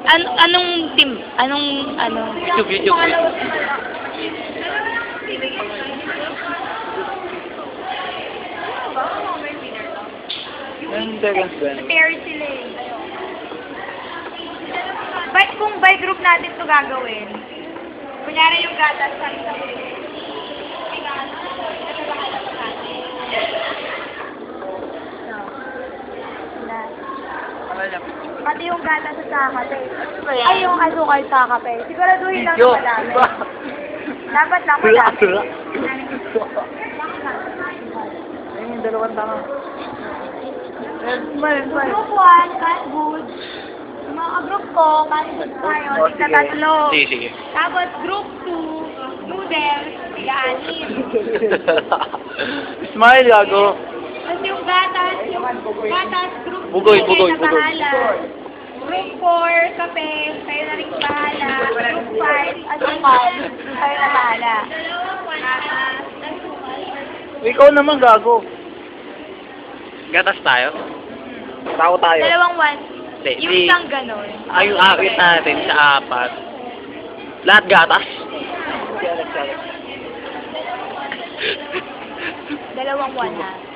Anong team? Ano? YouTube. Ang dagang ba? Pair sila eh. Kung by group natin ito gagawin, kunyari yung gatas sa isang group. Pati yung gatas sa kape. Ay, yung asukal sa kape. Siguraduhin lang na madami. Dapat lang madami. Ayun yung dalawang tama. Group 1, cat food. Yung mga group ko, cat food tayo, tigna tatlo. Sige. Tapos group 2, noodles, tiga-anin. Smile, gago. Tapos yung gatas, group 2, Bugoy. kayo na bahala. Group 4, kape, kayo na rin bahala. Group 5, asukal, kayo na bahala. Ikaw naman, gago. Gatas tayo? Tao tayo. Dalawang one. Hindi, Yung isang ganon. Ay, yung akit natin sa 4. Lahat gatas? Dalawang one ha.